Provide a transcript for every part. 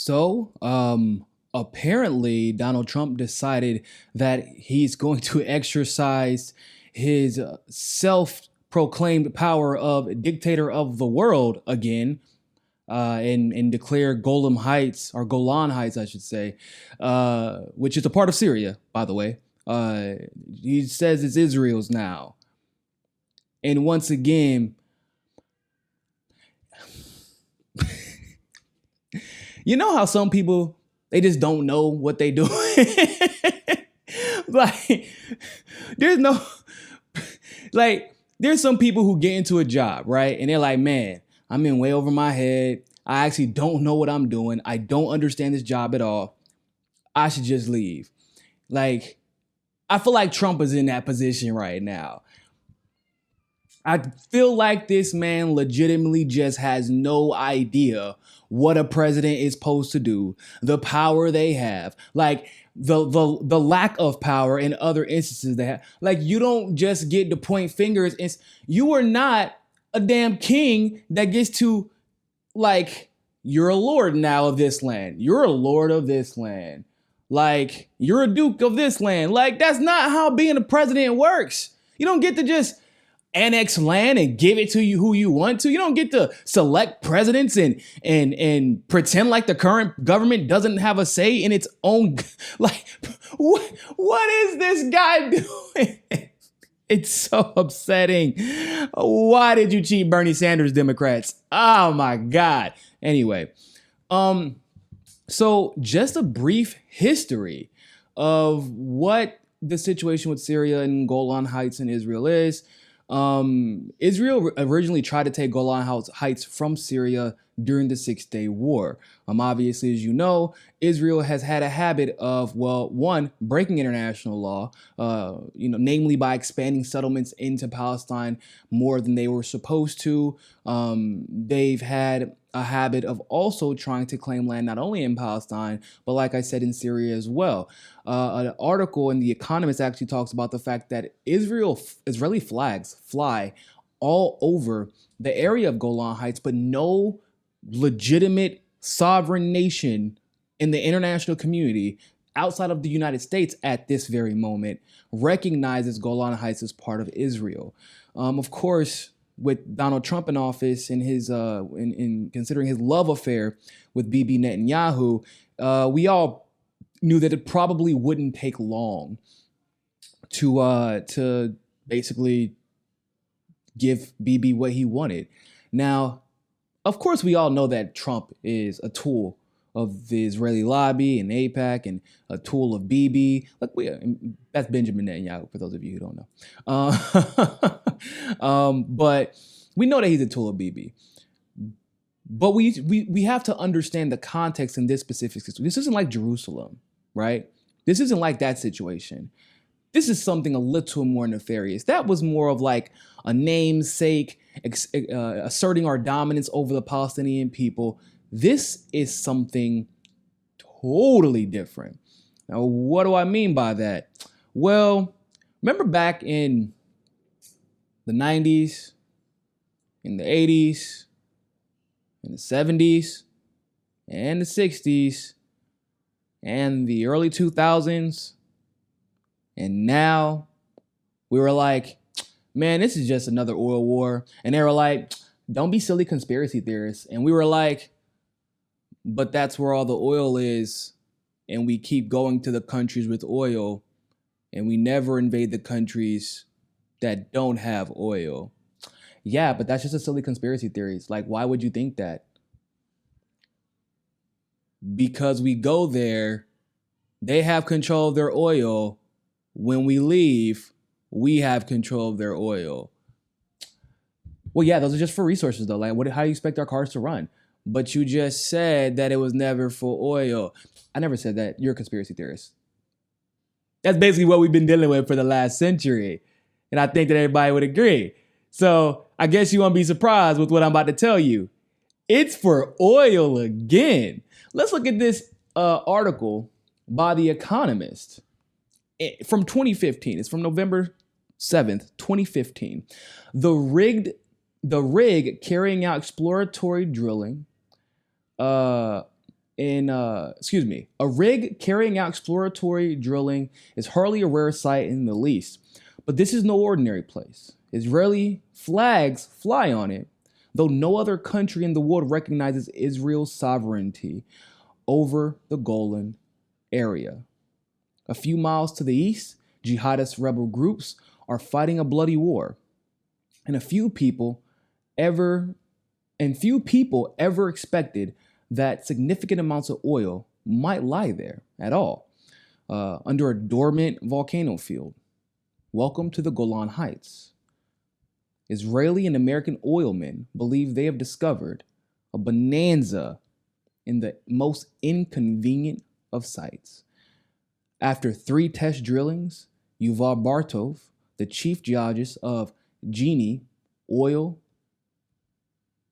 So, apparently, Donald Trump decided that he's going to exercise his self-proclaimed power of dictator of the world again, and declare Golan Heights, I should say, which is a part of Syria, by the way. He says it's Israel's now, and once again, you know how some people, they just don't know what they do. Like, there's no, like, there's some people who get into a job, right? And they're like, man, I'm in way over my head. I actually don't know what I'm doing. I don't understand this job at all. I should just leave. Like, I feel like Trump is in that position right now. I feel like this man legitimately just has no idea what a president is supposed to do, the power they have, like the lack of power in other instances they have. Like, you don't just get to point fingers. You are not a damn king that gets to, like, you're a lord now of this land. You're a lord of this land. Like, you're a duke of this land. Like, that's not how being a president works. You don't get to just annex land and give it to you who you want to. You don't get to select presidents and pretend like the current government doesn't have a say in its own. Like, what is this guy doing? It's so upsetting. Why did you cheat Bernie Sanders, Democrats? Oh my God. Anyway, so just a brief history of what the situation with Syria and Golan Heights in Israel is. Israel originally tried to take Golan Heights from Syria during the 6-Day War. Obviously, as you know, Israel has had a habit of, well, one, breaking international law, namely by expanding settlements into Palestine more than they were supposed to. They've had a habit of also trying to claim land not only in Palestine, but like I said, in Syria as well. An article in The Economist actually talks about the fact that Israeli flags fly all over the area of Golan Heights, but no legitimate sovereign nation in the international community outside of the United States at this very moment recognizes Golan Heights as part of Israel. Of course, with Donald Trump in office and his in considering his love affair with Bibi Netanyahu, we all knew that it probably wouldn't take long to basically give Bibi what he wanted. Now, of course, we all know that Trump is a tool of the Israeli lobby and AIPAC and a tool of Bibi. Look, that's Benjamin Netanyahu, for those of you who don't know. But we know that he's a tool of Bibi. But we have to understand the context in this specific situation. This isn't like Jerusalem, right? This isn't like that situation. This is something a little more nefarious. That was more of like a namesake, asserting our dominance over the Palestinian people. This is something totally different. Now, what do I mean by that? Well, remember back in the 90s, in the 80s, in the 70s, and the 60s, and the early 2000s, and now we were like, man, this is just another oil war. And they were like, don't be silly conspiracy theorists. And we were like, but that's where all the oil is. And we keep going to the countries with oil, and we never invade the countries that don't have oil. Yeah, but that's just a silly conspiracy theories. Like, why would you think that? Because we go there, they have control of their oil. When we leave, we have control of their oil. Well, yeah, those are just for resources, though. Like, how do you expect our cars to run? But you just said that it was never for oil. I never said that. You're a conspiracy theorist. That's basically what we've been dealing with for the last century. And I think that everybody would agree. So I guess you won't be surprised with what I'm about to tell you. It's for oil again. Let's look at this article by The Economist from 2015. It's from November 7th, 2015. The rig carrying out exploratory drilling a rig carrying out exploratory drilling is hardly a rare sight in the Middle East. But this is no ordinary place. Israeli flags fly on it, though no other country in the world recognizes Israel's sovereignty over the Golan area. A few miles to the east, jihadist rebel groups are fighting a bloody war, and few people ever expected that significant amounts of oil might lie there at all, under a dormant volcano field. Welcome to the Golan Heights. Israeli and American oilmen believe they have discovered a bonanza in the most inconvenient of sites. After 3 test drillings, Yuval Bartov, the chief geologist of Genie Oil,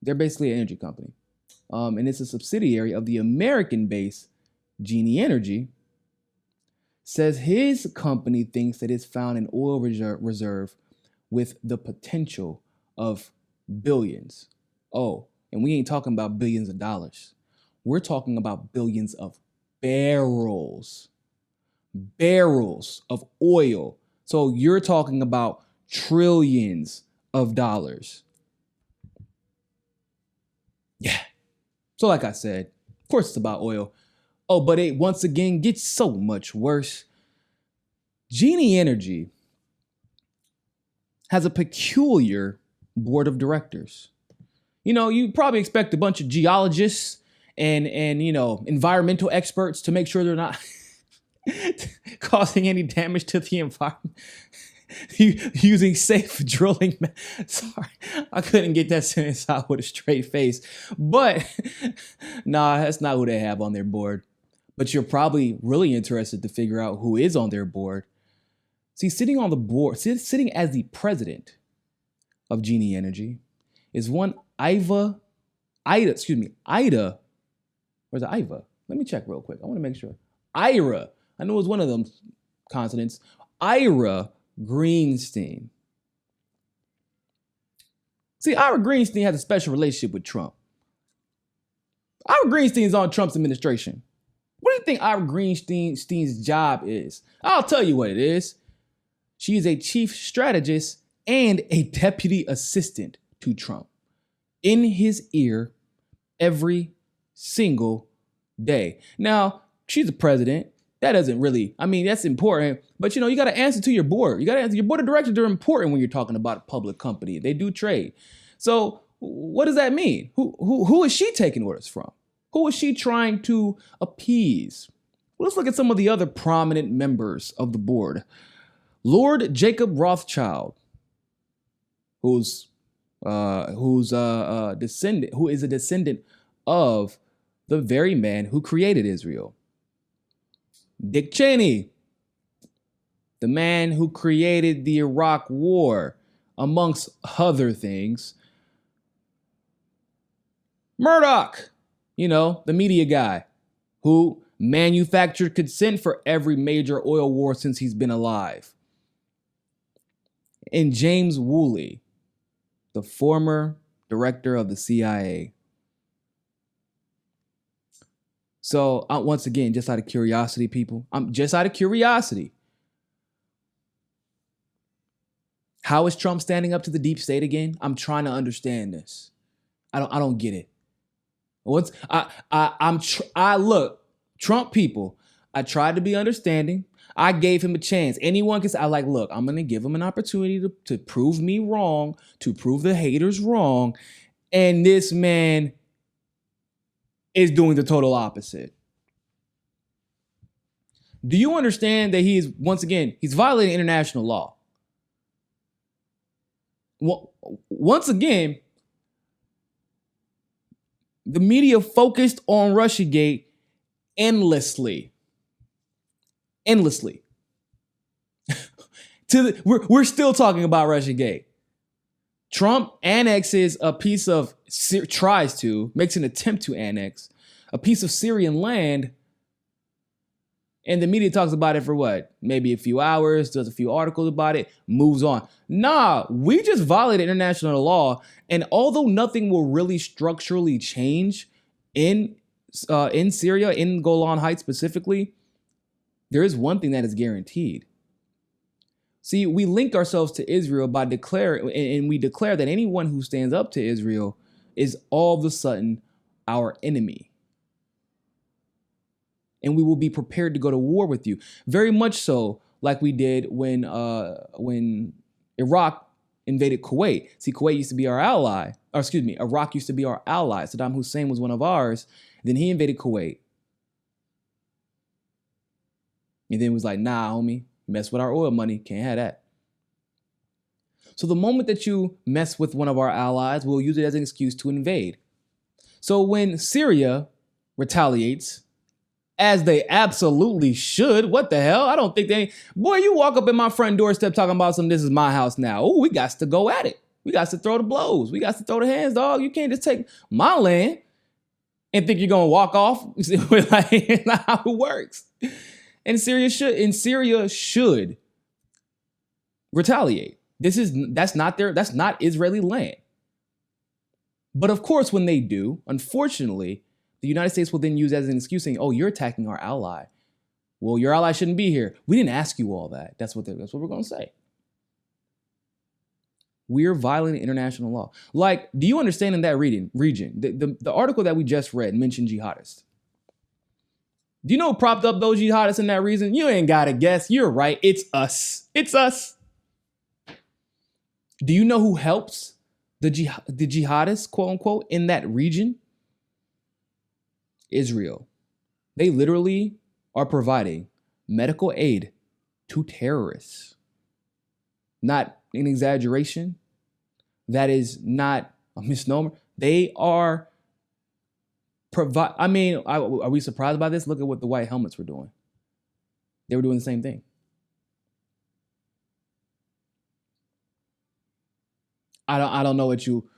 they're basically an energy company, and it's a subsidiary of the American-based Genie Energy, says his company thinks that it's found an oil reserve with the potential of billions. Oh, and we ain't talking about billions of dollars. We're talking about billions of barrels of oil. So you're talking about trillions of dollars. Yeah. So like I said, of course it's about oil. Oh, but it once again gets so much worse. Genie Energy has a peculiar board of directors. You know, you probably expect a bunch of geologists and environmental experts to make sure they're not causing any damage to the environment using safe drilling. Sorry, I couldn't get that sentence out with a straight face. But nah, that's not who they have on their board. But you're probably really interested to figure out who is on their board. See, sitting on the board, sitting as the president of Genie Energy is one Ida. Where's the Iva? Let me check real quick. I want to make sure. Ira. I know it was one of them consonants. Ira Greenstein. See, Ira Greenstein has a special relationship with Trump. Ira Greenstein is on Trump's administration. What do you think Ira Greenstein's job is? I'll tell you what it is. She is a chief strategist and a deputy assistant to Trump, in his ear every single day. Now, she's the president. That doesn't really, that's important, but you got to answer to your board. You got to answer. Your board of directors are important when you're talking about a public company. They do trade. So what does that mean? Who is she taking orders from? Who is she trying to appease? Well, let's look at some of the other prominent members of the board. Lord Jacob Rothschild, who is a descendant of the very man who created Israel. Dick Cheney, the man who created the Iraq War, amongst other things. Murdoch, the media guy who manufactured consent for every major oil war since he's been alive. And James Woolley, the former director of the CIA. So once again, just out of curiosity, people, how is Trump standing up to the deep state again? I'm trying to understand this. I don't get it. Look, Trump people, I tried to be understanding. I gave him a chance. Anyone can say, look, I'm going to give him an opportunity to prove me wrong, to prove the haters wrong. And this man is doing the total opposite. Do you understand that he's violating international law? Well, once again, the media focused on Russiagate endlessly. We're still talking about Russiagate. Trump annexes makes an attempt to annex a piece of Syrian land, and the media talks about it for what? Maybe a few hours, does a few articles about it, moves on. Nah, we just violated international law, and although nothing will really structurally change in in Syria, in Golan Heights specifically, there is one thing that is guaranteed. See, we link ourselves to Israel by and we declare that anyone who stands up to Israel is all of a sudden our enemy. And we will be prepared to go to war with you. Very much so like we did when Iraq invaded Kuwait. See, Kuwait used to be our ally. Iraq used to be our ally. Saddam Hussein was one of ours. Then he invaded Kuwait. And then was like, nah, homie, mess with our oil money. Can't have that. So the moment that you mess with one of our allies, we'll use it as an excuse to invade. So when Syria retaliates, as they absolutely should, what the hell? I don't think boy, you walk up in my front doorstep talking about this is my house now. Oh, we got to go at it. We got to throw the blows. We got to throw the hands, dog. You can't just take my land and think you're going to walk off. Like, not how it works. And Syria should retaliate. That's not Israeli land. But of course, when they do, unfortunately, the United States will then use as an excuse saying, oh, you're attacking our ally. Well, your ally shouldn't be here. We didn't ask you all that. That's what we're going to say. We're violating international law. Like, do you understand in that region, the article that we just read mentioned jihadists? Do you know who propped up those jihadists in that region? You ain't got to guess. You're right. It's us. It's us. Do you know who helps the jihadists, quote unquote, in that region? Israel. They literally are providing medical aid to terrorists. Not an exaggeration. That is not a misnomer. They are are we surprised by this? Look at what the white helmets were doing. They were doing the same thing. I don't know what you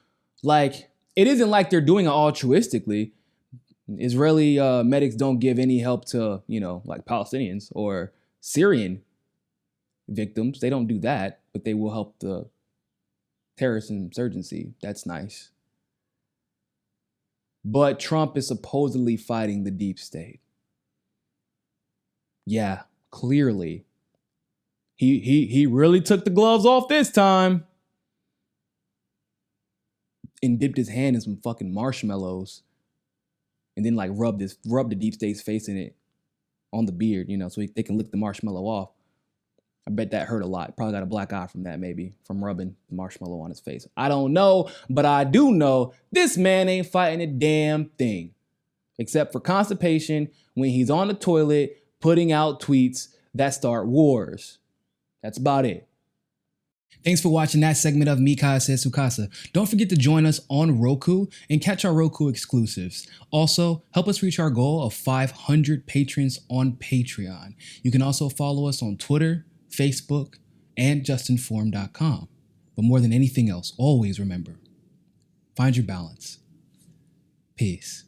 like. It isn't like they're doing it altruistically. Israeli medics don't give any help to, like Palestinians or Syrian victims. They don't do that, but they will help the terrorist insurgency. That's nice. But Trump is supposedly fighting the deep state. Yeah, clearly. He really took the gloves off this time. And dipped his hand in some fucking marshmallows. And then like rub the deep state's face in it on the beard, so they can lick the marshmallow off. I bet that hurt a lot. Probably got a black eye from that, maybe, from rubbing the marshmallow on his face. I don't know, but I do know this man ain't fighting a damn thing. Except for constipation when he's on the toilet putting out tweets that start wars. That's about it. Thanks for watching that segment of Mikai Says Sukasa. Don't forget to join us on Roku and catch our Roku exclusives. Also, help us reach our goal of 500 patrons on Patreon. You can also follow us on Twitter, Facebook, and JustNForm.com. But more than anything else, always remember, find your balance. Peace.